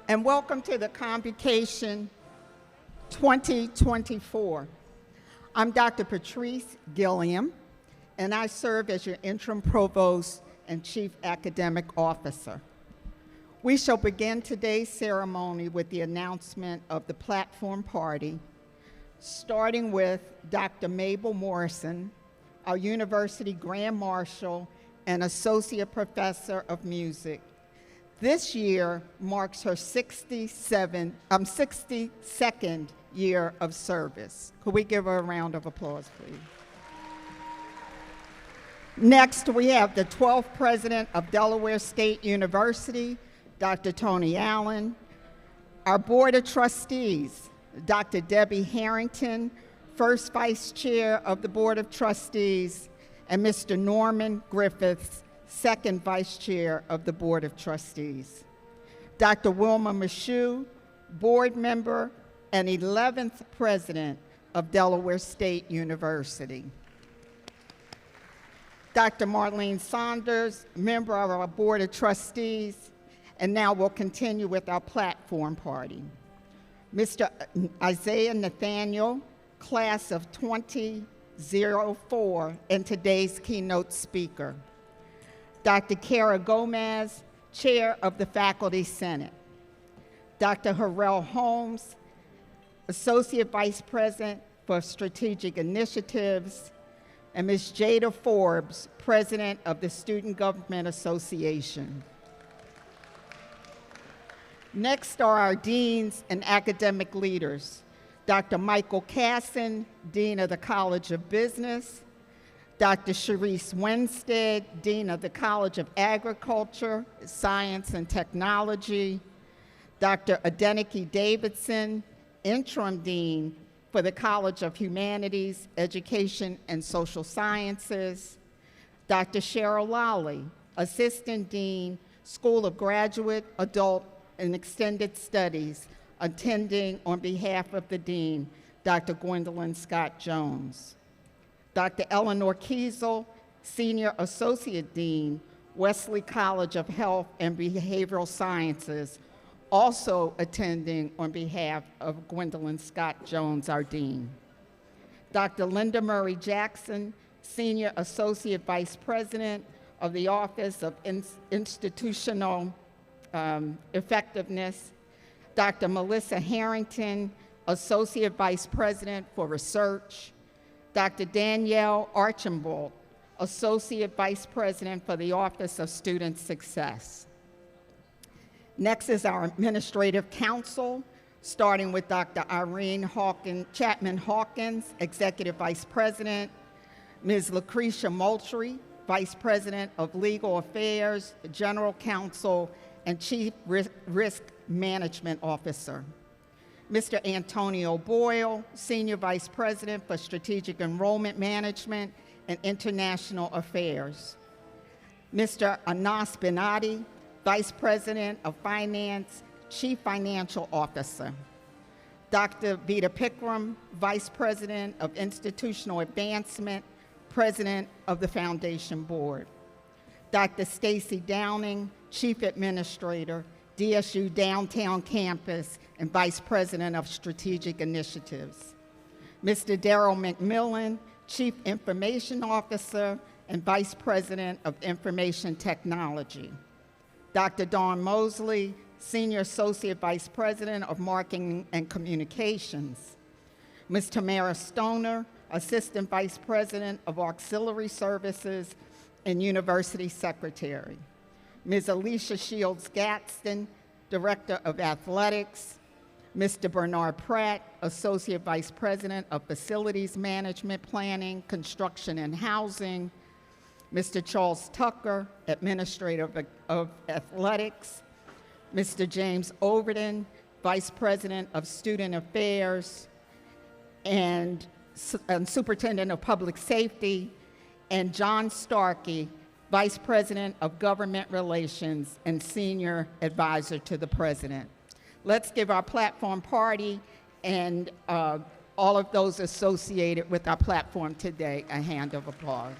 and welcome to the Convocation 2024. I'm Dr. Patrice Gilliam, and I serve as your interim provost and chief academic officer. We shall begin today's ceremony with the announcement of the platform party, starting with Dr. Mabel Morrison, our university Grand Marshal and Associate Professor of Music. This year marks her 62nd year of service. Could we give her a round of applause, please? Next, we have the 12th President of Delaware State University, Dr. Tony Allen. Our Board of Trustees, Dr. Debbie Harrington, First Vice Chair of the Board of Trustees, and Mr. Norman Griffiths, Second Vice Chair of the Board of Trustees. Dr. Wilma Michoud, Board Member and 11th President of Delaware State University. Dr. Marlene Saunders, member of our Board of Trustees, and now we'll continue with our platform party. Mr. Isaiah Nathaniel, class of 2004, and today's keynote speaker. Dr. Kara Gomez, Chair of the Faculty Senate. Dr. Harrell Holmes, Associate Vice President for Strategic Initiatives, and Ms. Jada Forbes, President of the Student Government Association. Next are our deans and academic leaders. Dr. Michael Casson, Dean of the College of Business, Dr. Sharice Winstead, Dean of the College of Agriculture, Science and Technology, Dr. Adenike Davidson, Interim Dean for the College of Humanities, Education and Social Sciences, Dr. Cheryl Lawley, Assistant Dean, School of Graduate, Adult, and Extended Studies, attending on behalf of the Dean, Dr. Gwendolyn Scott Jones. Dr. Eleanor Kiesel, Senior Associate Dean, Wesley College of Health and Behavioral Sciences, also attending on behalf of Gwendolyn Scott Jones, our Dean. Dr. Linda Murray Jackson, Senior Associate Vice President of the Office of Institutional Effectiveness. Dr. Melissa Harrington, Associate Vice President for Research. Dr. Danielle Archambault, Associate Vice President for the Office of Student Success. Next is our Administrative Council, starting with Dr. Irene Chapman Hawkins, Executive Vice President, Ms. Lucretia Moultrie, Vice President of Legal Affairs, General Counsel, and Chief Risk Management Officer. Mr. Antonio Boyle, Senior Vice President for Strategic Enrollment Management and International Affairs. Mr. Anas Benati, Vice President of Finance, Chief Financial Officer. Dr. Vita Pickram, Vice President of Institutional Advancement, President of the Foundation Board. Dr. Stacy Downing, Chief Administrator, DSU Downtown Campus, and Vice President of Strategic Initiatives. Mr. Darrell McMillan, Chief Information Officer and Vice President of Information Technology. Dr. Dawn Mosley, Senior Associate Vice President of Marketing and Communications. Ms. Tamara Stoner, Assistant Vice President of Auxiliary Services and University Secretary. Ms. Alicia Shields Gadsden, Director of Athletics. Mr. Bernard Pratt, Associate Vice President of Facilities Management Planning, Construction and Housing. Mr. Charles Tucker, Administrator of Athletics. Mr. James Overton, Vice President of Student Affairs and Superintendent of Public Safety, and John Starkey, Vice President of Government Relations and Senior Advisor to the President. Let's give our platform party and all of those associated with our platform today a hand of applause.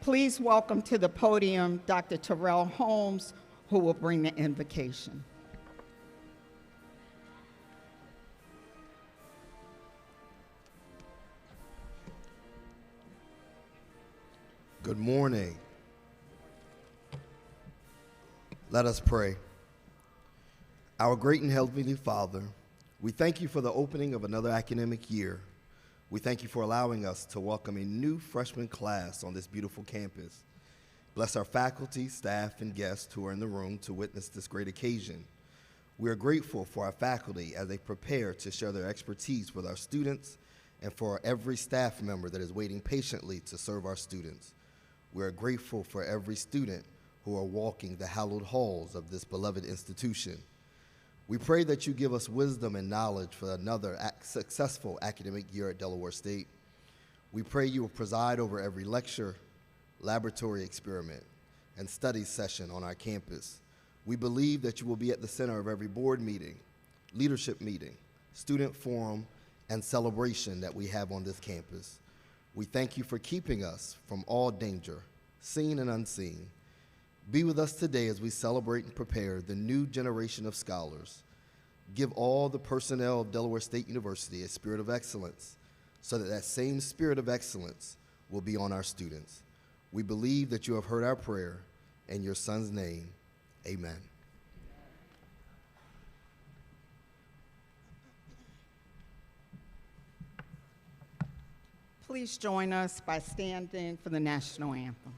Please welcome to the podium Dr. Terrell Holmes, who will bring the invocation. Good morning. Let us pray. Our great and heavenly Father, we thank you for the opening of another academic year. We thank you for allowing us to welcome a new freshman class on this beautiful campus. Bless our faculty, staff, and guests who are in the room to witness this great occasion. We are grateful for our faculty as they prepare to share their expertise with our students and for every staff member that is waiting patiently to serve our students. We are grateful for every student who are walking the hallowed halls of this beloved institution. We pray that you give us wisdom and knowledge for another successful academic year at Delaware State. We pray you will preside over every lecture, laboratory experiment, and study session on our campus. We believe that you will be at the center of every board meeting, leadership meeting, student forum, and celebration that we have on this campus. We thank you for keeping us from all danger, seen and unseen. Be with us today as we celebrate and prepare the new generation of scholars. Give all the personnel of Delaware State University a spirit of excellence so that that same spirit of excellence will be on our students. We believe that you have heard our prayer. In your son's name, amen. Please join us by standing for the national anthem.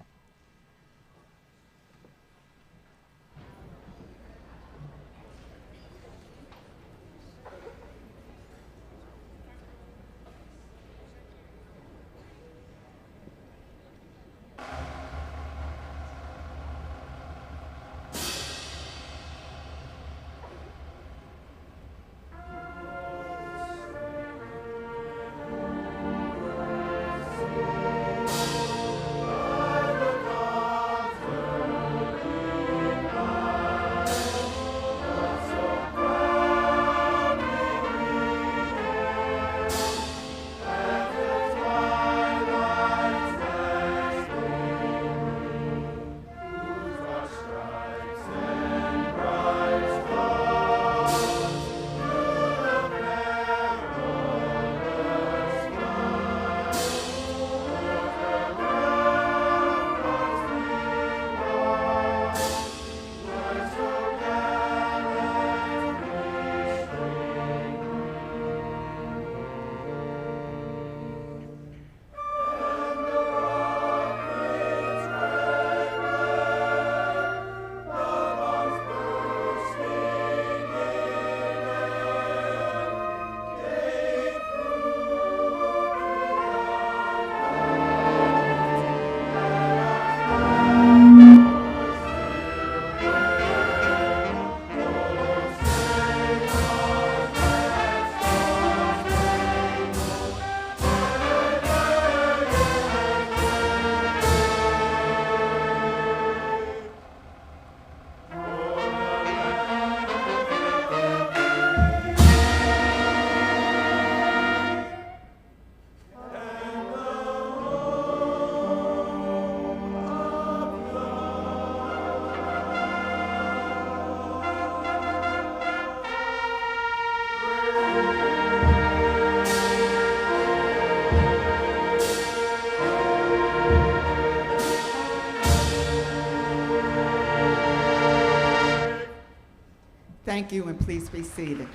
Thank you, and please be seated.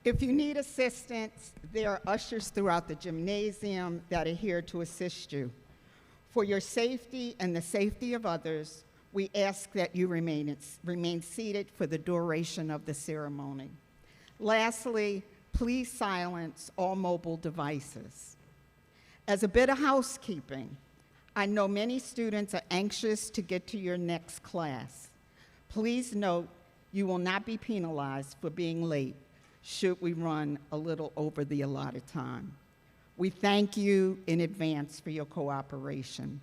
If you need assistance, there are ushers throughout the gymnasium that are here to assist you. For your safety and the safety of others, we ask that you remain seated for the duration of the ceremony. Lastly, please silence all mobile devices. As a bit of housekeeping, I know many students are anxious to get to your next class. Please note you will not be penalized for being late should we run a little over the allotted time. We thank you in advance for your cooperation.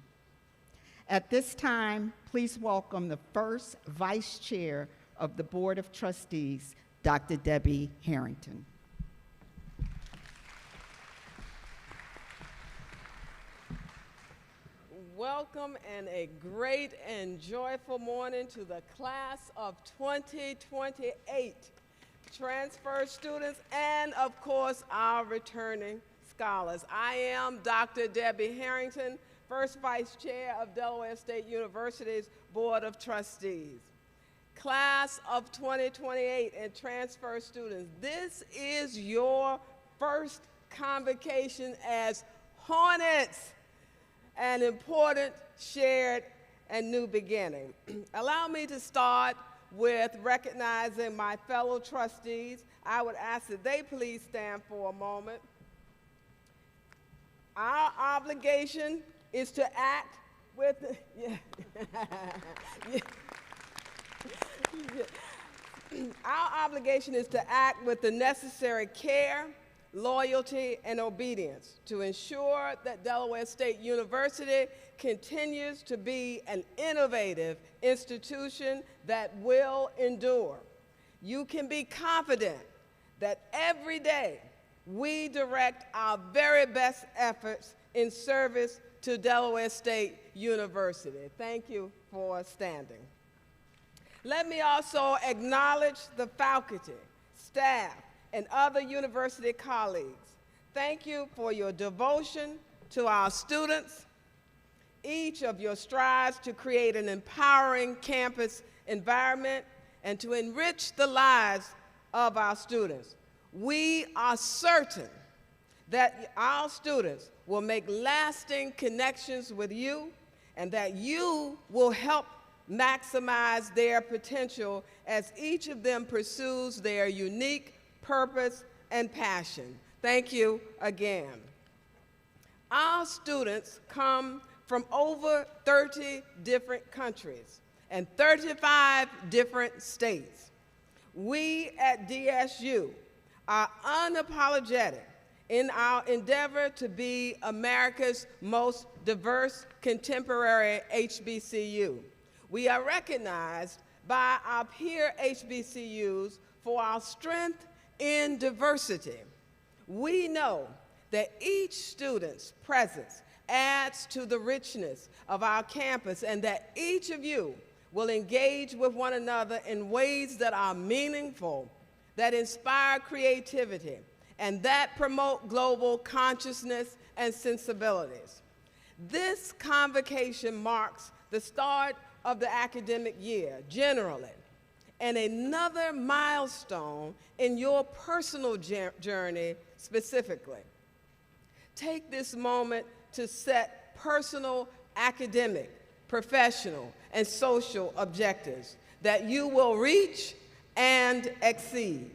At this time, please welcome the first Vice Chair of the Board of Trustees, Dr. Debbie Harrington. welcome and a great and joyful morning to the class of 2028 transfer students and, of course, our returning scholars. I am Dr. Debbie Harrington, First Vice Chair of Delaware State University's Board of Trustees. Class of 2028 and transfer students, this is your first convocation as Hornets, an important, shared, and new beginning. Allow me to start with recognizing my fellow trustees. I would ask that they please stand for a moment. Our obligation is to act with, Our obligation is to act with the necessary care, loyalty, and obedience to ensure that Delaware State University continues to be an innovative institution that will endure. You can be confident that every day we direct our very best efforts in service to Delaware State University. Thank you for standing. Let me also acknowledge the faculty, staff, and other university colleagues. Thank you for your devotion to our students, each of your strives to create an empowering campus environment and to enrich the lives of our students. We are certain that our students will make lasting connections with you and that you will help maximize their potential as each of them pursues their unique purpose and passion. Thank you again. Our students come from over 30 different countries and 35 different states. We at DSU are unapologetic in our endeavor to be America's most diverse contemporary HBCU. We are recognized by our peer HBCUs for our strength in diversity. We know that each student's presence adds to the richness of our campus and that each of you will engage with one another in ways that are meaningful, that inspire creativity, and that promote global consciousness and sensibilities. This convocation marks the start of the academic year generally, and another milestone in your personal journey specifically. Take this moment to set personal, academic, professional, and social objectives that you will reach and exceed.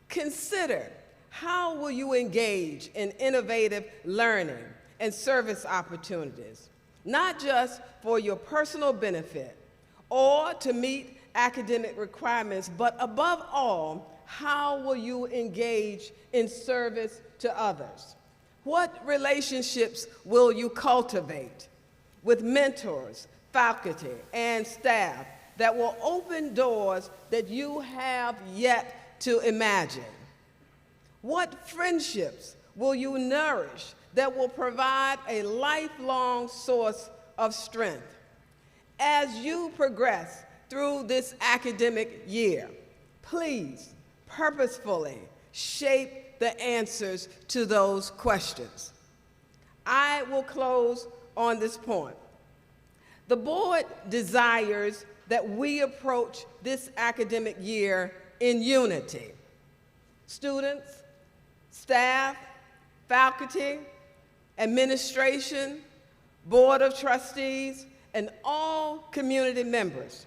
Consider how will you engage in innovative learning and service opportunities, not just for your personal benefit or to meet academic requirements, but above all, how will you engage in service to others? What relationships will you cultivate with mentors, faculty, and staff that will open doors that you have yet to imagine? What friendships will you nourish that will provide a lifelong source of strength? As you progress through this academic year, please purposefully shape the answers to those questions. I will close on this point. The board desires that we approach this academic year in unity. Students, staff, faculty, administration, board of trustees, and all community members.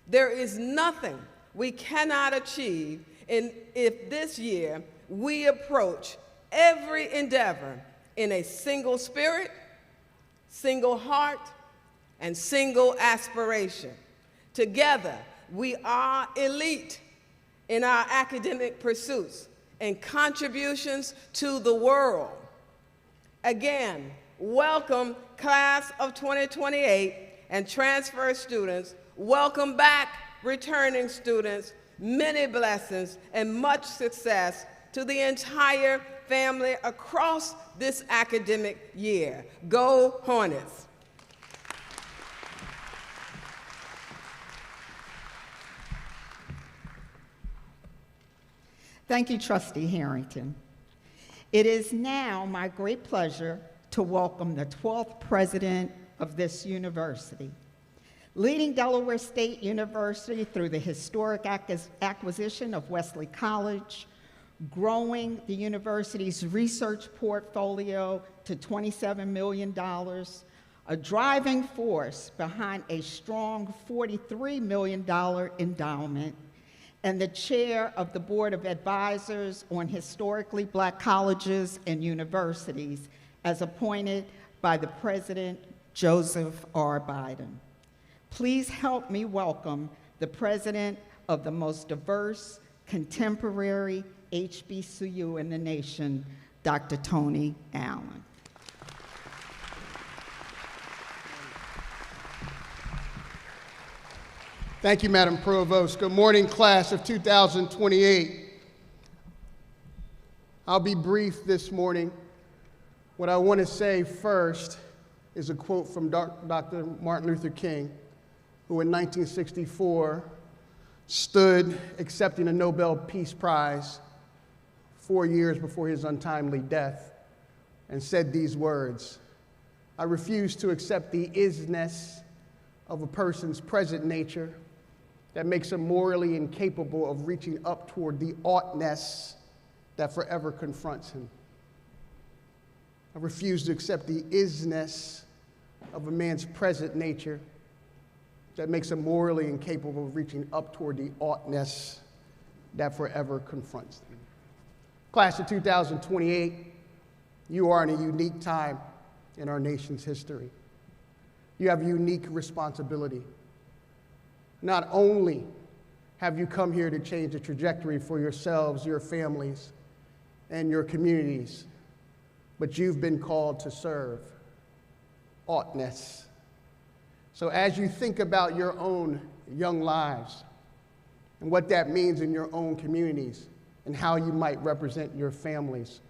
There is nothing we cannot achieve if this year we approach every endeavor in a single spirit, single heart, and single aspiration. Together, we are elite in our academic pursuits and contributions to the world. Again, welcome, class of 2028 and transfer students. Welcome back, returning students. Many blessings and much success to the entire family across this academic year. Go Hornets. Thank you, Trustee Harrington. It is now my great pleasure to welcome the 12th president of this university. Leading Delaware State University through the historic acquisition of Wesley College, growing the university's research portfolio to $27 million, a driving force behind a strong $43 million endowment, and the chair of the Board of Advisors on Historically Black Colleges and Universities, as appointed by the President Joseph R. Biden. Please help me welcome the president of the most diverse contemporary HBCU in the nation, Dr. Tony Allen. Thank you, Madam Provost. Good morning, class of 2028. I'll be brief this morning. What I want to say first is a quote from Dr. Martin Luther King, who in 1964 stood accepting a Nobel Peace Prize 4 years before his untimely death and said these words: "I refuse to accept the isness of a person's present nature that makes him morally incapable of reaching up toward the oughtness that forever confronts him. I refuse to accept the isness of a man's present nature that makes him morally incapable of reaching up toward the oughtness that forever confronts him." Class of 2028, you are in a unique time in our nation's history. You have a unique responsibility. Not only have you come here to change the trajectory for yourselves, your families, and your communities, but you've been called to serve oughtness. So as you think about your own young lives and what that means in your own communities and how you might represent your families,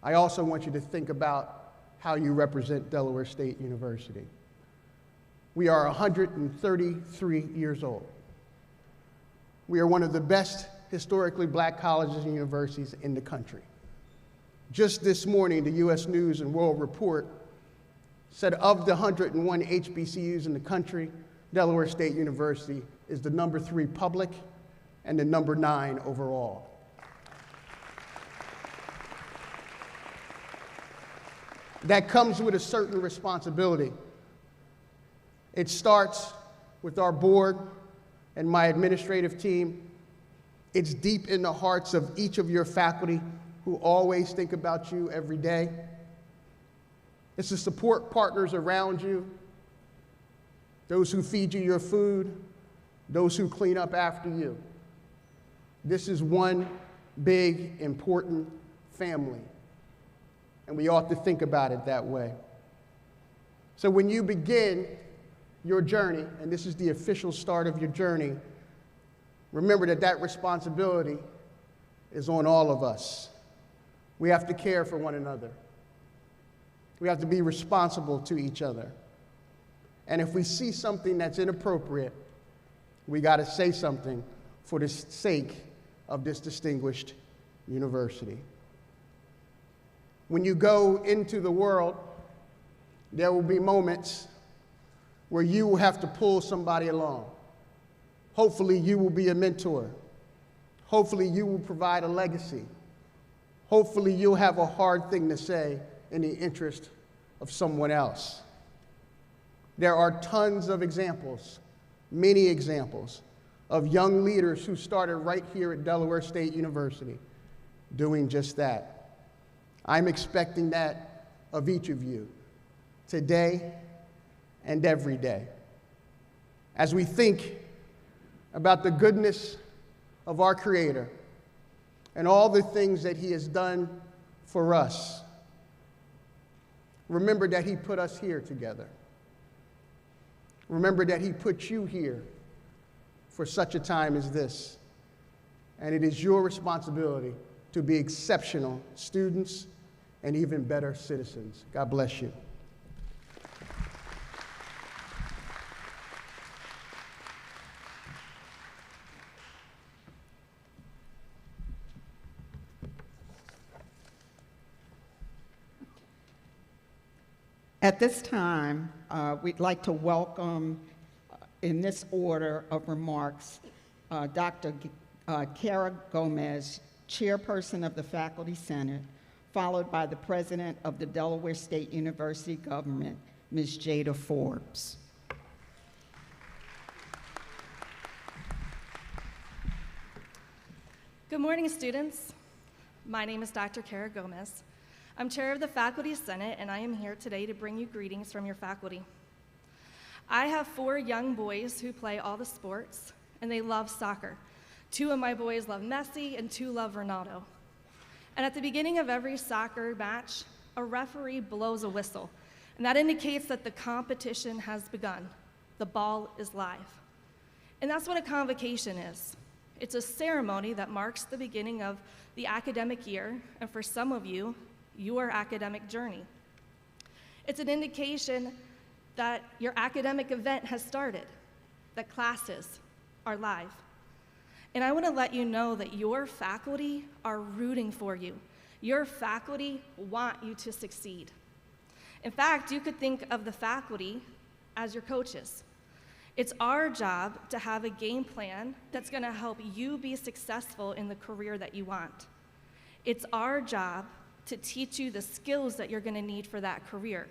I also want you to think about how you represent Delaware State University. We are 133 years old. We are one of the best historically black colleges and universities in the country. Just this morning, the U.S. News and World Report said of the 101 HBCUs in the country, Delaware State University is the number 3 public and the number 9 overall. That comes with a certain responsibility. It starts with our board and my administrative team. It's deep in the hearts of each of your faculty who always think about you every day. It's the support partners around you, those who feed you your food, those who clean up after you. This is one big, important family, and we ought to think about it that way. So when you begin your journey, and this is the official start of your journey, remember that that responsibility is on all of us. We have to care for one another. We have to be responsible to each other. And if we see something that's inappropriate, we got to say something for the sake of this distinguished university. When you go into the world, there will be moments where you will have to pull somebody along. Hopefully you will be a mentor. Hopefully you will provide a legacy. Hopefully you'll have a hard thing to say in the interest of someone else. There are tons of examples, many examples, of young leaders who started right here at Delaware State University doing just that. I'm expecting that of each of you today and every day. As we think about the goodness of our Creator and all the things that He has done for us, remember that He put us here together. Remember that He put you here for such a time as this. And it is your responsibility to be exceptional students and even better citizens. God bless you. At this time, we'd like to welcome, in this order of remarks, Dr. Kara Gomez, Chairperson of the Faculty Senate, followed by the President of the Delaware State University Government, Ms. Jada Forbes. Good morning, students. My name is Dr. Kara Gomez. I'm chair of the Faculty Senate, and I am here today to bring you greetings from your faculty. I have 4 young boys who play all the sports, and they love soccer. 2 of my boys love Messi, and 2 love Ronaldo. And at the beginning of every soccer match, a referee blows a whistle, and that indicates that the competition has begun. The ball is live. And that's what a convocation is. It's a ceremony that marks the beginning of the academic year, and for some of you, your academic journey. It's an indication that your academic event has started, that classes are live. And I want to let you know that your faculty are rooting for you. Your faculty want you to succeed. In fact, you could think of the faculty as your coaches. It's our job to have a game plan that's going to help you be successful in the career that you want. It's our job to teach you the skills that you're going to need for that career,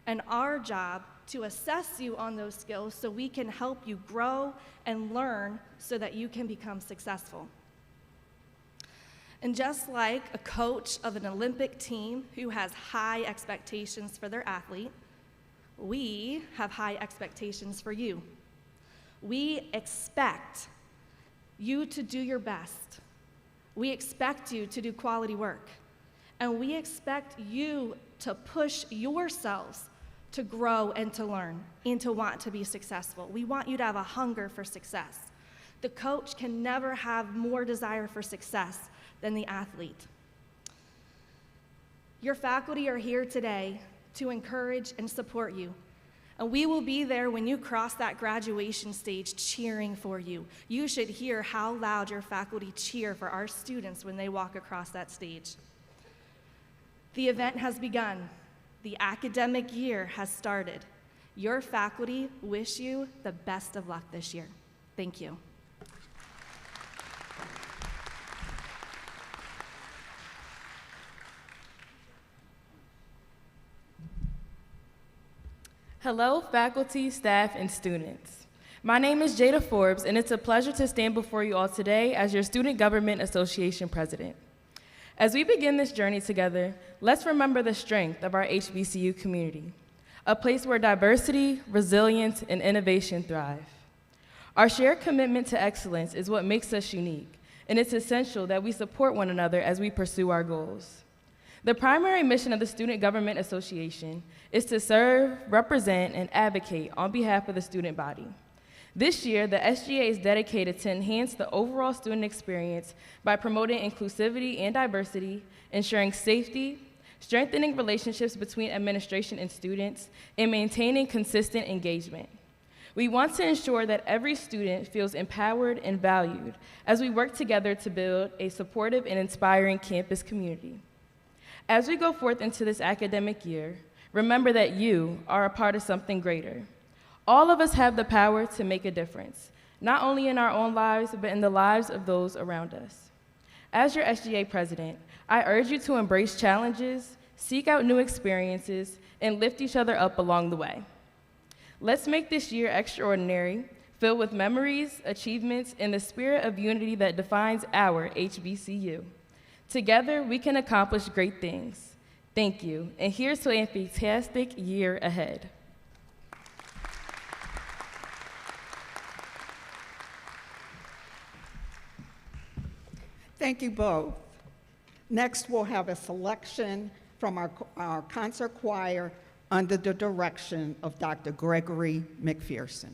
and our job to assess you on those skills so we can help you grow and learn so that you can become successful. And just like a coach of an Olympic team who has high expectations for their athlete, we have high expectations for you. We expect you to do your best. We expect you to do quality work. And we expect you to push yourselves to grow and to learn and to want to be successful. We want you to have a hunger for success. The coach can never have more desire for success than the athlete. Your faculty are here today to encourage and support you. And we will be there when you cross that graduation stage cheering for you. You should hear how loud your faculty cheer for our students when they walk across that stage. The event has begun. The academic year has started. Your faculty wish you the best of luck this year. Thank you. Hello, faculty, staff, and students. My name is Jada Forbes, and it's a pleasure to stand before you all today as your Student Government Association President. As we begin this journey together, let's remember the strength of our HBCU community, a place where diversity, resilience, and innovation thrive. Our shared commitment to excellence is what makes us unique, and it's essential that we support one another as we pursue our goals. The primary mission of the Student Government Association is to serve, represent, and advocate on behalf of the student body. This year, the SGA is dedicated to enhance the overall student experience by promoting inclusivity and diversity, ensuring safety, strengthening relationships between administration and students, and maintaining consistent engagement. We want to ensure that every student feels empowered and valued as we work together to build a supportive and inspiring campus community. As we go forth into this academic year, remember that you are a part of something greater. All of us have the power to make a difference, not only in our own lives, but in the lives of those around us. As your SGA president, I urge you to embrace challenges, seek out new experiences, and lift each other up along the way. Let's make this year extraordinary, filled with memories, achievements, and the spirit of unity that defines our HBCU. Together, we can accomplish great things. Thank you, and here's to a fantastic year ahead. Thank you both. Next, we'll have a selection from our concert choir under the direction of Dr. Gregory McPherson.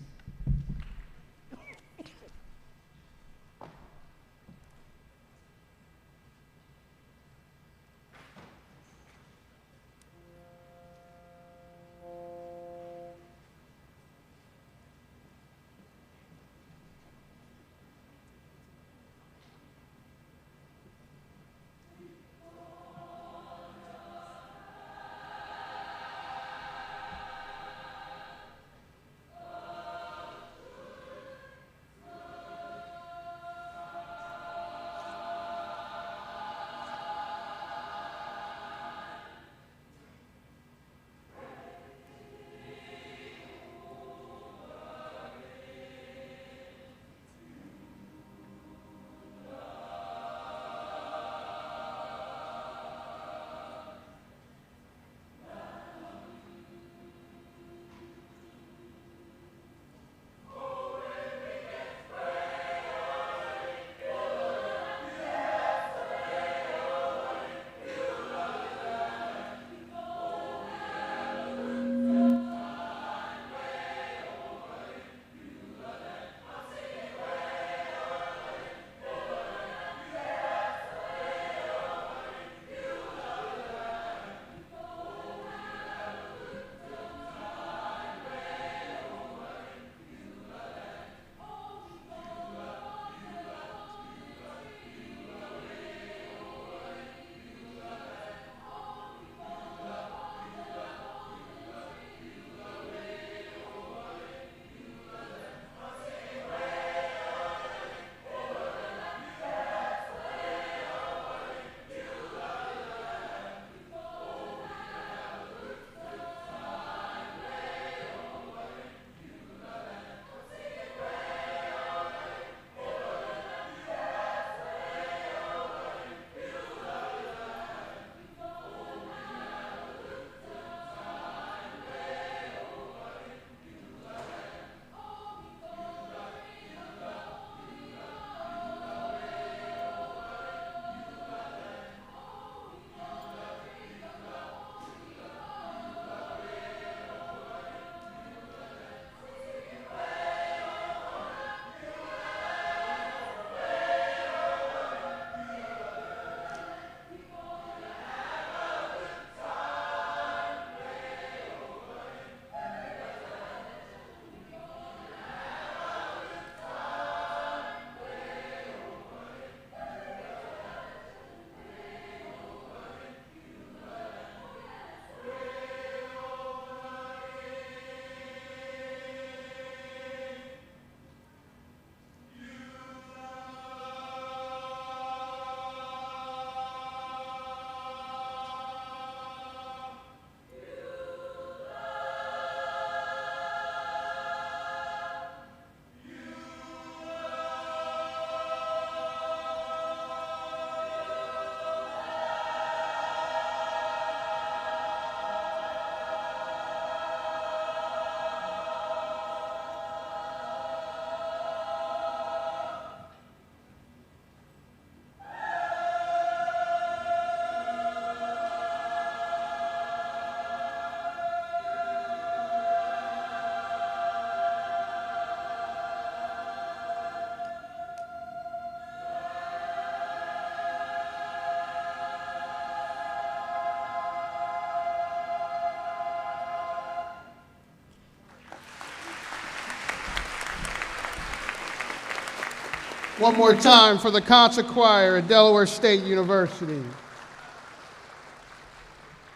One more time for the concert choir at Delaware State University,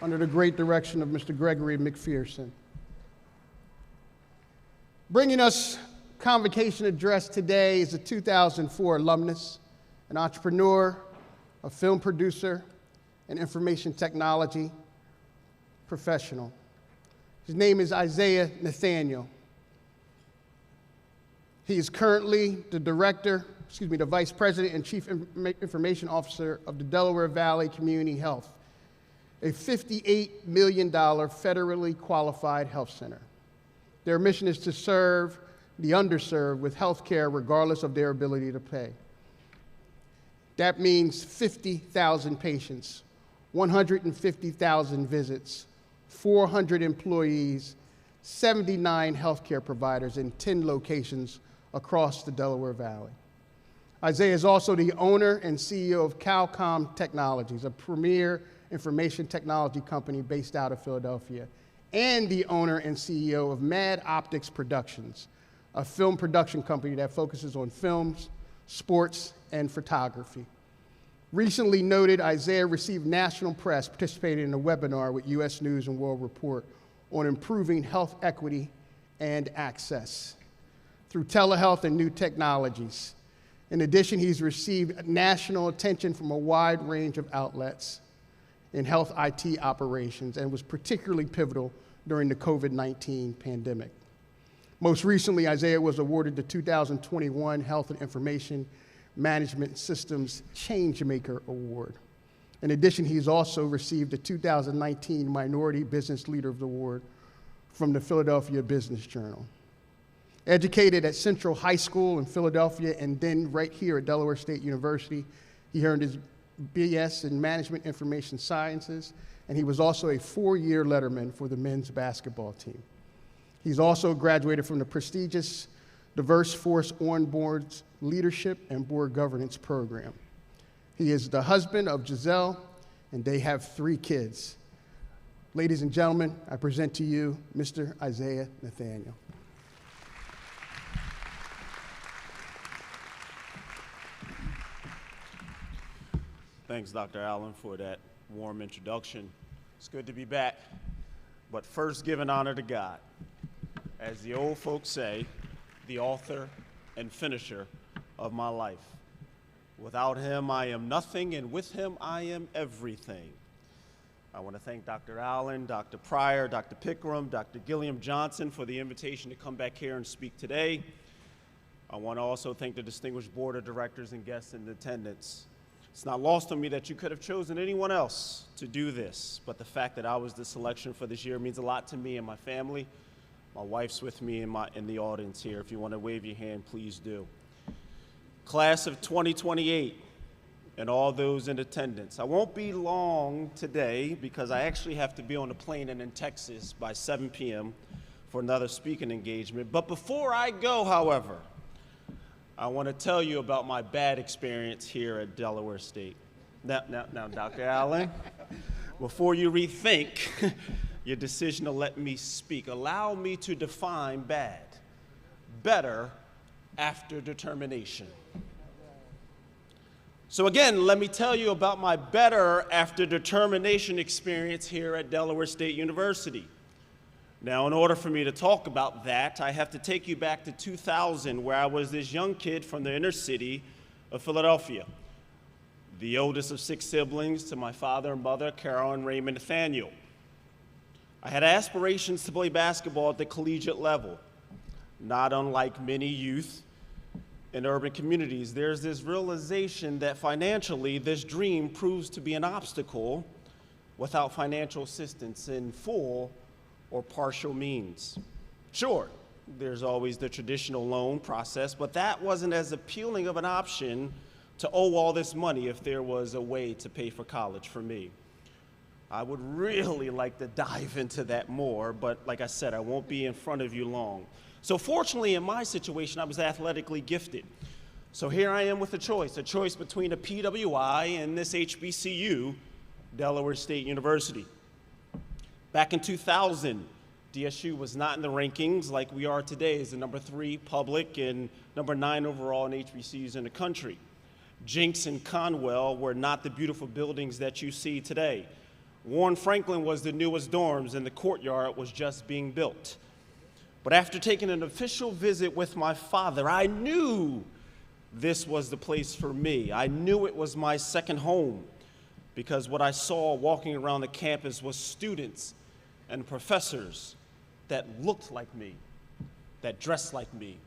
under the great direction of Mr. Gregory McPherson. Bringing us convocation address today is a 2004 alumnus, an entrepreneur, a film producer, and information technology professional. His name is Isaiah Nathaniel. He is currently the Vice President and Chief Information Officer of the Delaware Valley Community Health, a $58 million federally qualified health center. Their mission is to serve the underserved with health care regardless of their ability to pay. That means 50,000 patients, 150,000 visits, 400 employees, 79 healthcare providers in 10 locations across the Delaware Valley. Isaiah is also the owner and CEO of Calcom Technologies, a premier information technology company based out of Philadelphia, and the owner and CEO of Mad Optics Productions, a film production company that focuses on films, sports, and photography. Recently noted, Isaiah received national press participating in a webinar with U.S. News and World Report on improving health equity and access through telehealth and new technologies. In addition, he's received national attention from a wide range of outlets in health IT operations and was particularly pivotal during the COVID-19 pandemic. Most recently, Isaiah was awarded the 2021 Health and Information Management Systems Changemaker Award. In addition, he's also received the 2019 Minority Business Leader Award from the Philadelphia Business Journal. Educated at Central High School in Philadelphia and then right here at Delaware State University, he earned his BS in Management Information Sciences, and he was also a 4-year letterman for the men's basketball team. He's also graduated from the prestigious Diverse Force On-Board Leadership and Board Governance program. He is the husband of Giselle, and they have 3 kids. Ladies and gentlemen, I present to you Mr. Isaiah Nathaniel. Thanks, Dr. Allen, for that warm introduction. It's good to be back, but first giving honor to God. As the old folks say, the author and finisher of my life. Without him, I am nothing, and with him, I am everything. I want to thank Dr. Allen, Dr. Pryor, Dr. Pickram, Dr. Gilliam Johnson for the invitation to come back here and speak today. I want to also thank the distinguished board of directors and guests in attendance. It's not lost on me that you could have chosen anyone else to do this, but the fact that I was the selection for this year means a lot to me and my family. My wife's with me in the audience here. If you want to wave your hand, please do. Class of 2028 and all those in attendance. I won't be long today because I actually have to be on a plane and in Texas by 7 p.m. for another speaking engagement. But before I go, however, I want to tell you about my bad experience here at Delaware State. Now, Dr. Allen, before you rethink your decision to let me speak, allow me to define bad. Better after determination. So again, let me tell you about my better after determination experience here at Delaware State University. Now, in order for me to talk about that, I have to take you back to 2000, where I was this young kid from the inner city of Philadelphia, the oldest of 6 siblings to my father and mother, Carol and Raymond Nathaniel. I had aspirations to play basketball at the collegiate level. Not unlike many youth in urban communities, there's this realization that financially, this dream proves to be an obstacle without financial assistance in full or partial means. Sure, there's always the traditional loan process, but that wasn't as appealing of an option to owe all this money if there was a way to pay for college for me. I would really like to dive into that more, but like I said, I won't be in front of you long. So fortunately, in my situation, I was athletically gifted. So here I am with a choice between a PWI and this HBCU, Delaware State University. Back in 2000, DSU was not in the rankings like we are today as the number 3 public and number 9 overall in HBCUs in the country. Jenks and Conwell were not the beautiful buildings that you see today. Warren Franklin was the newest dorms, and the courtyard was just being built. But after taking an official visit with my father, I knew this was the place for me. I knew it was my second home, because what I saw walking around the campus was students and professors that looked like me, that dressed like me,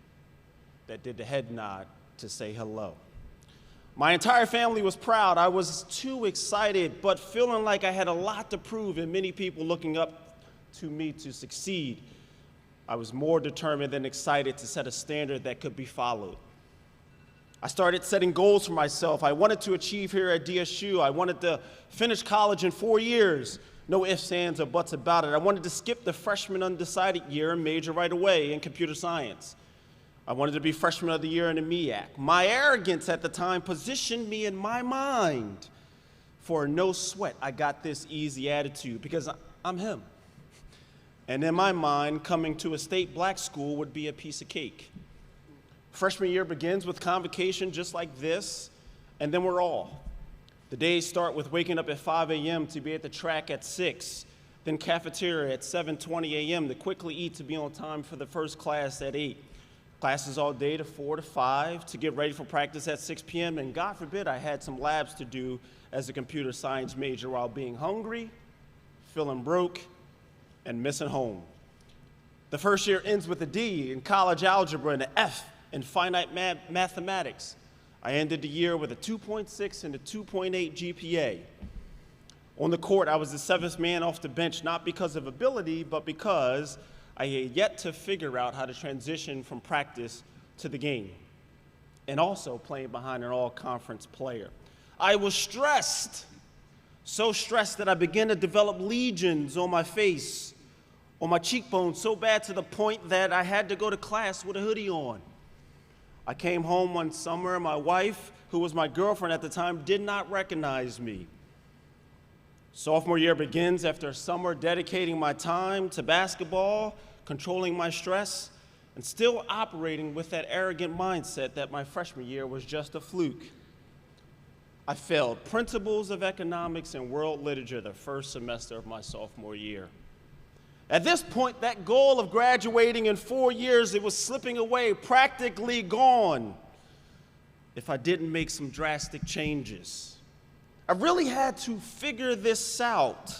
that did the head nod to say hello. My entire family was proud. I was too excited, but feeling like I had a lot to prove and many people looking up to me to succeed. I was more determined than excited to set a standard that could be followed. I started setting goals for myself. I wanted to achieve here at DSU. I wanted to finish college in 4 years. No ifs, ands, or buts about it. I wanted to skip the freshman undecided year and major right away in computer science. I wanted to be freshman of the year in the MEAC. My arrogance at the time positioned me in my mind for no sweat. I got this easy attitude because I'm him. And in my mind, coming to a state black school would be a piece of cake. Freshman year begins with convocation just like this, and then we're all. The days start with waking up at 5 a.m. to be at the track at 6, then cafeteria at 7:20 a.m. to quickly eat to be on time for the first class at 8. Classes all day to 4 to 5 to get ready for practice at 6 p.m. And God forbid I had some labs to do as a computer science major while being hungry, feeling broke, and missing home. The first year ends with a D in college algebra and an F in finite mathematics. I ended the year with a 2.6 and a 2.8 GPA. On the court, I was the 7th man off the bench, not because of ability, but because I had yet to figure out how to transition from practice to the game, and also playing behind an all-conference player. I was stressed, so stressed that I began to develop lesions on my face, on my cheekbones, so bad to the point that I had to go to class with a hoodie on. I came home one summer, and my wife, who was my girlfriend at the time, did not recognize me. Sophomore year begins after a summer dedicating my time to basketball, controlling my stress, and still operating with that arrogant mindset that my freshman year was just a fluke. I failed principles of economics and world literature the first semester of my sophomore year. At this point, that goal of graduating in 4 years, it was slipping away, practically gone, if I didn't make some drastic changes. I really had to figure this out.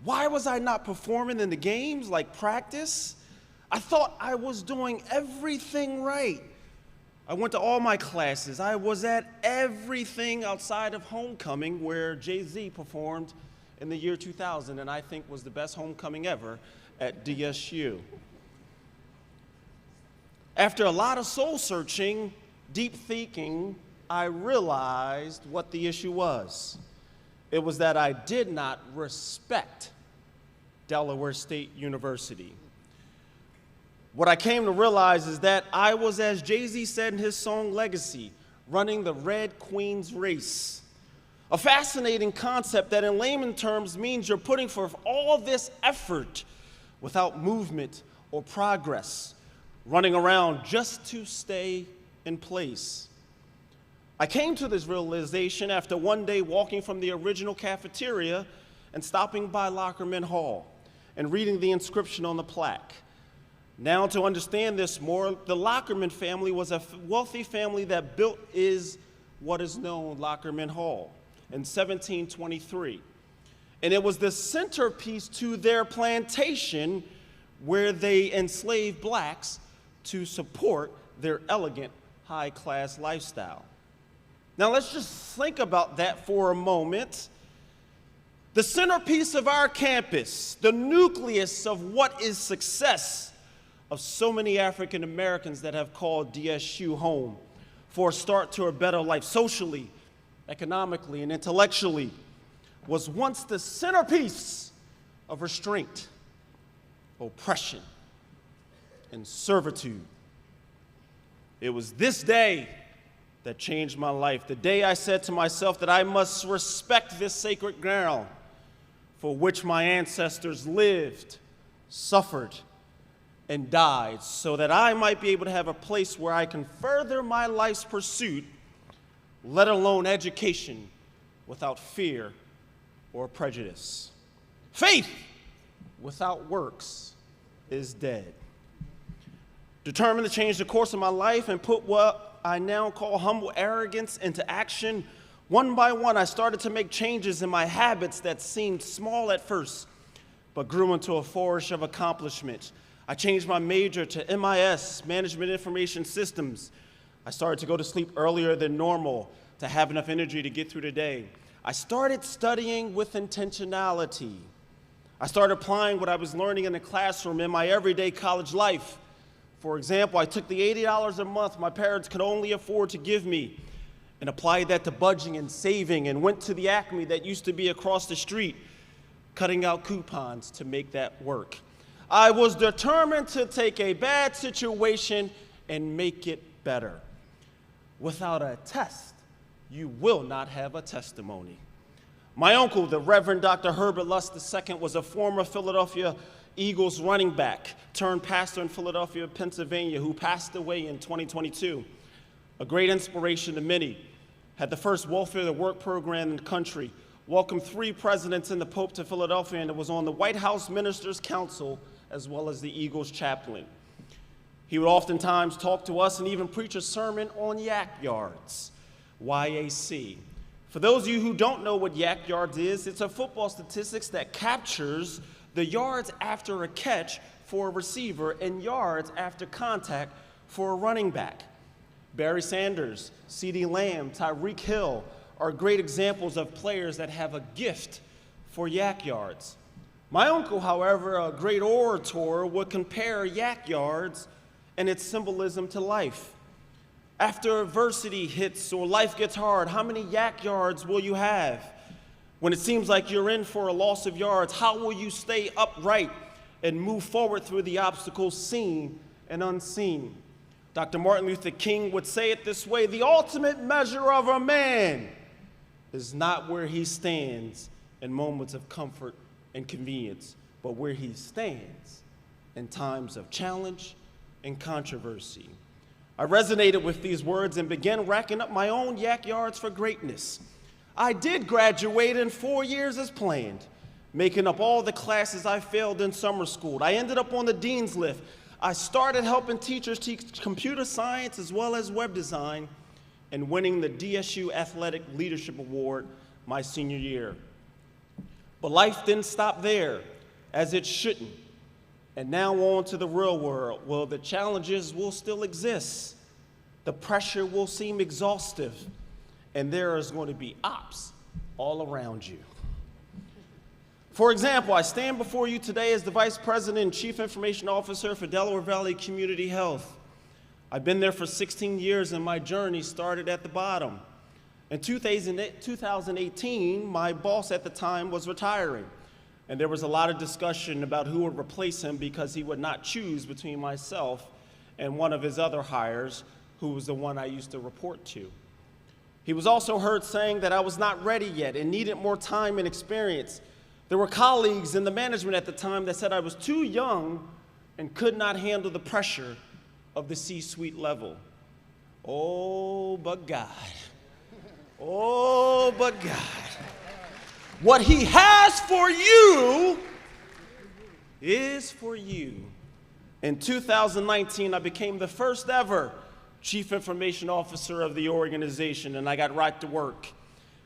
Why was I not performing in the games like practice? I thought I was doing everything right. I went to all my classes. I was at everything outside of homecoming where Jay-Z performed in the year 2000, and I think was the best homecoming ever at DSU. After a lot of soul searching, deep thinking, I realized what the issue was. It was that I did not respect Delaware State University. What I came to realize is that I was, as Jay-Z said in his song Legacy, running the Red Queen's race. A fascinating concept that in layman terms means you're putting forth all this effort without movement or progress, running around just to stay in place. I came to this realization after one day walking from the original cafeteria and stopping by Lockerman Hall and reading the inscription on the plaque. Now, to understand this more, the Lockerman family was a wealthy family that built what is known Lockerman Hall in 1723. And it was the centerpiece to their plantation where they enslaved blacks to support their elegant, high-class lifestyle. Now, let's just think about that for a moment. The centerpiece of our campus, the nucleus of what is success of so many African Americans that have called DSU home for a start to a better life socially, economically, and intellectually, was once the centerpiece of restraint, oppression, and servitude. It was this day that changed my life, the day I said to myself that I must respect this sacred ground for which my ancestors lived, suffered, and died so that I might be able to have a place where I can further my life's pursuit, let alone education, without fear or prejudice. Faith without works is dead. Determined to change the course of my life and put what I now call humble arrogance into action, one by one I started to make changes in my habits that seemed small at first, but grew into a forest of accomplishments. I changed my major to MIS, Management Information Systems. I started to go to sleep earlier than normal to have enough energy to get through the day. I started studying with intentionality. I started applying what I was learning in the classroom in my everyday college life. For example, I took the $80 a month my parents could only afford to give me and applied that to budgeting and saving, and went to the Acme that used to be across the street, cutting out coupons to make that work. I was determined to take a bad situation and make it better. Without a test, you will not have a testimony. My uncle, the Reverend Dr. Herbert Lust II, was a former Philadelphia Eagles running back turned pastor in Philadelphia, Pennsylvania, who passed away in 2022. A great inspiration to many. Had the first welfare to work program in the country, welcomed 3 presidents and the Pope to Philadelphia, and was on the White House Ministers' Council as well as the Eagles chaplain. He would oftentimes talk to us and even preach a sermon on yak yards, YAC. For those of you who don't know what yak yards is, it's a football statistics that captures the yards after a catch for a receiver and yards after contact for a running back. Barry Sanders, CeeDee Lamb, Tyreek Hill are great examples of players that have a gift for yak yards. My uncle, however, a great orator, would compare yak yards and its symbolism to life. After adversity hits or life gets hard, how many yak yards will you have? When it seems like you're in for a loss of yards, how will you stay upright and move forward through the obstacles seen and unseen? Dr. Martin Luther King would say it this way: the ultimate measure of a man is not where he stands in moments of comfort and convenience, but where he stands in times of challenge and controversy. I resonated with these words and began racking up my own yak yards for greatness. I did graduate in 4 years as planned, making up all the classes I failed in summer school. I ended up on the dean's list. I started helping teachers teach computer science as well as web design, and winning the DSU Athletic Leadership Award my senior year. But life didn't stop there, as it shouldn't. And now on to the real world. Well, the challenges will still exist. The pressure will seem exhaustive, and there is going to be ops all around you. For example, I stand before you today as the Vice President and Chief Information Officer for Delaware Valley Community Health. I've been there for 16 years, and my journey started at the bottom. In 2018, my boss at the time was retiring, and there was a lot of discussion about who would replace him because he would not choose between myself and one of his other hires, who was the one I used to report to. He was also heard saying that I was not ready yet and needed more time and experience. There were colleagues in the management at the time that said I was too young and could not handle the pressure of the C-suite level. Oh, but God. Oh, but God. What he has for you is for you. In 2019, I became the first ever Chief Information Officer of the organization, and I got right to work.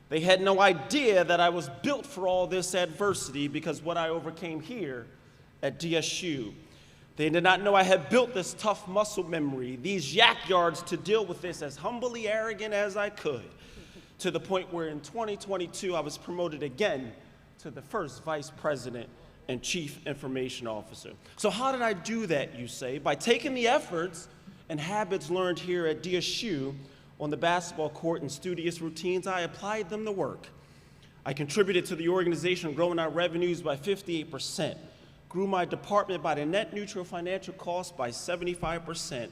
They had no idea that I was built for all this adversity because what I overcame here at DSU. They did not know I had built this tough muscle memory, these yak yards to deal with this as humbly arrogant as I could, to the point where in 2022 I was promoted again to the first Vice President and Chief Information Officer. So how did I do that, you say? By taking the efforts and habits learned here at DSU on the basketball court and studious routines, I applied them to work. I contributed to the organization growing our revenues by 58%, grew my department by the net neutral financial cost by 75%.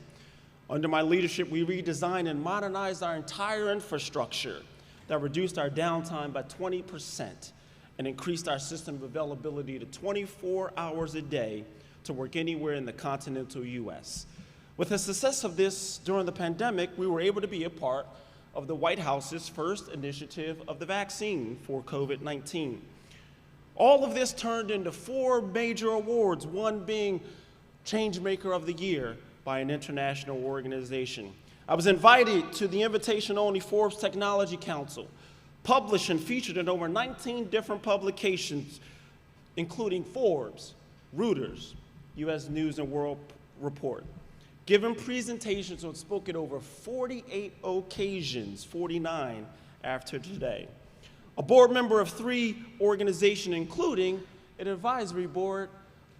Under my leadership, we redesigned and modernized our entire infrastructure that reduced our downtime by 20% and increased our system availability to 24 hours a day to work anywhere in the continental US. With the success of this during the pandemic, we were able to be a part of the White House's first initiative of the vaccine for COVID-19. All of this turned into 4 major awards, one being Changemaker of the Year by an international organization. I was invited to the invitation-only Forbes Technology Council, published and featured in over 19 different publications, including Forbes, Reuters, U.S. News and World Report. Given presentations and spoke at over 48 occasions, 49 after today. A board member of 3 organizations, including an advisory board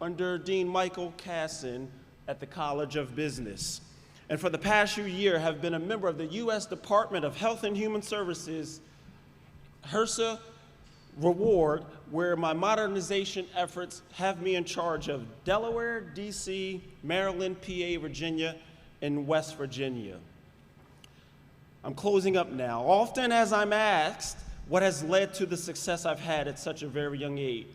under Dean Michael Casson at the College of Business. And for the past few years, have been a member of the U.S. Department of Health and Human Services HRSA Reward, where my modernization efforts have me in charge of Delaware, D.C., Maryland, PA, Virginia, and West Virginia. I'm closing up now. Often as I'm asked what has led to the success I've had at such a very young age,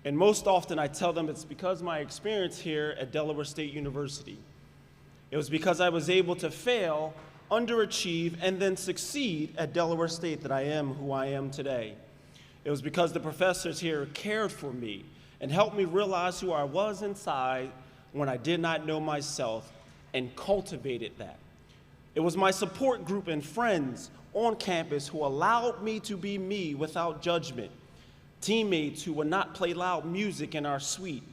and most often I tell them it's because of my experience here at Delaware State University. It was because I was able to fail, underachieve, and then succeed at Delaware State that I am who I am today. It was because the professors here cared for me and helped me realize who I was inside when I did not know myself and cultivated that. It was my support group and friends on campus who allowed me to be me without judgment. Teammates who would not play loud music in our suite.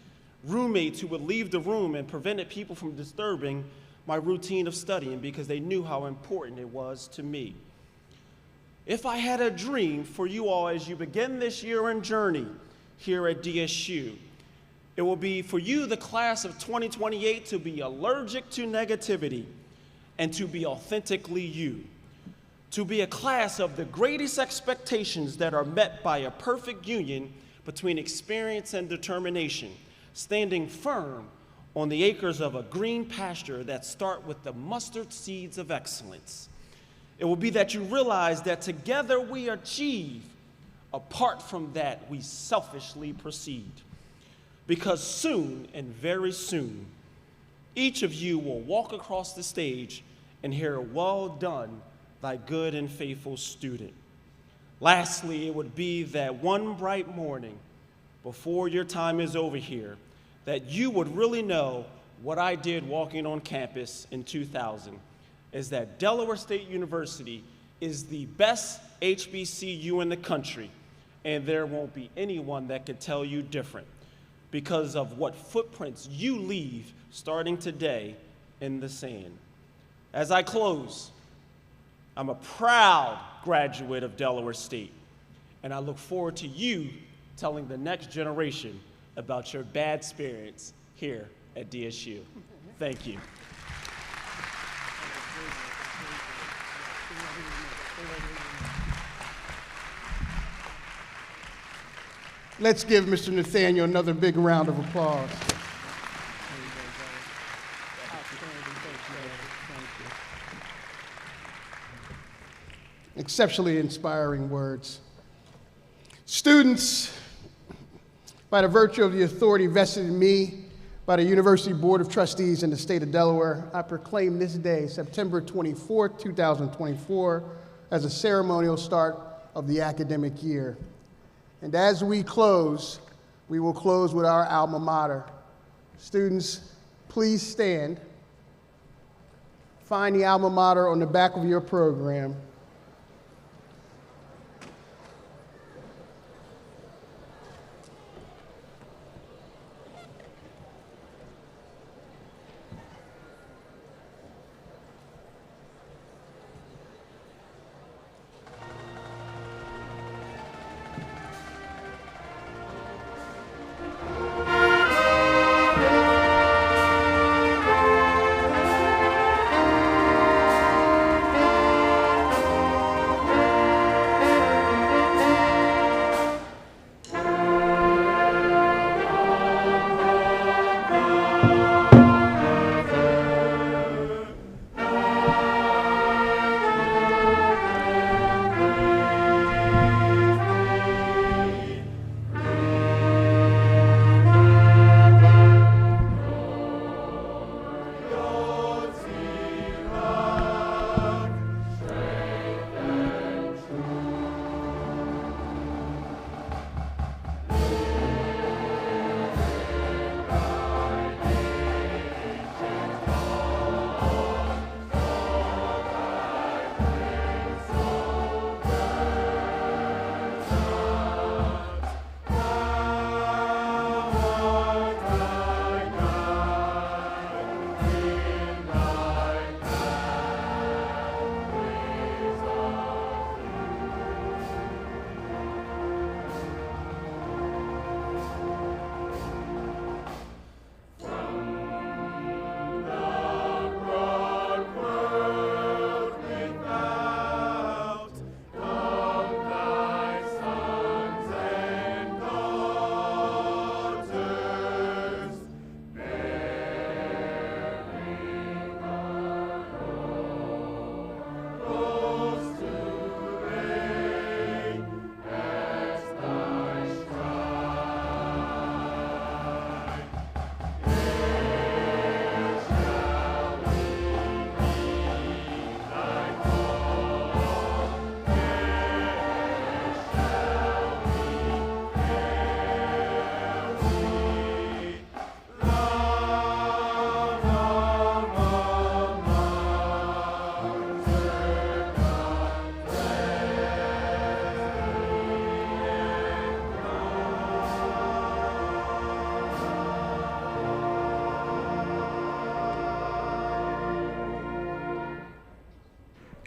Roommates who would leave the room and prevented people from disturbing my routine of studying because they knew how important it was to me. If I had a dream for you all as you begin this year and journey here at DSU, it will be for you, the class of 2028, to be allergic to negativity and to be authentically you. To be a class of the greatest expectations that are met by a perfect union between experience and determination, standing firm on the acres of a green pasture that start with the mustard seeds of excellence. It will be that you realize that together we achieve, apart from that we selfishly proceed. Because soon, and very soon, each of you will walk across the stage and hear, "Well done, thy good and faithful student." Lastly, it would be that one bright morning before your time is over here, that you would really know what I did walking on campus in 2000, is that Delaware State University is the best HBCU in the country, and there won't be anyone that could tell you different because of what footprints you leave starting today in the sand. As I close, I'm a proud graduate of Delaware State, and I look forward to you telling the next generation about your bad experience here at DSU. Thank you. Let's give Mr. Nathaniel another big round of applause. Exceptionally inspiring words. Students, by the virtue of the authority vested in me by the University Board of Trustees in the state of Delaware, I proclaim this day, September 24, 2024, as a ceremonial start of the academic year. And as we close, we will close with our alma mater. Students, please stand. Find the alma mater on the back of your program.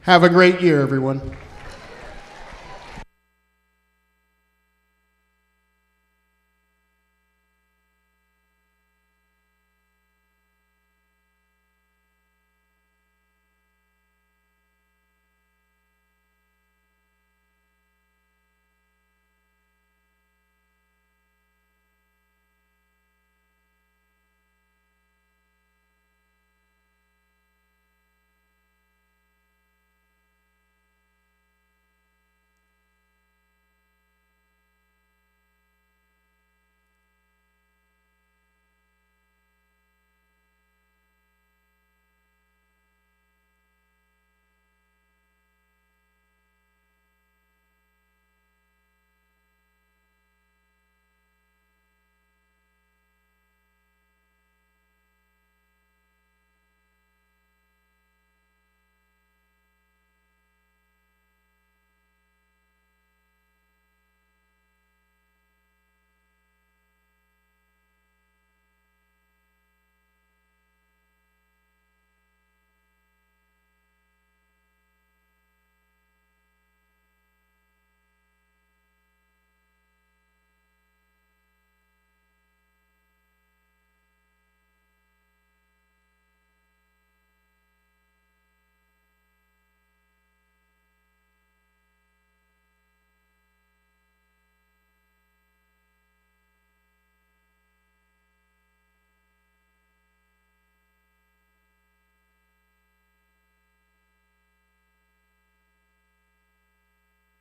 Have a great year, everyone.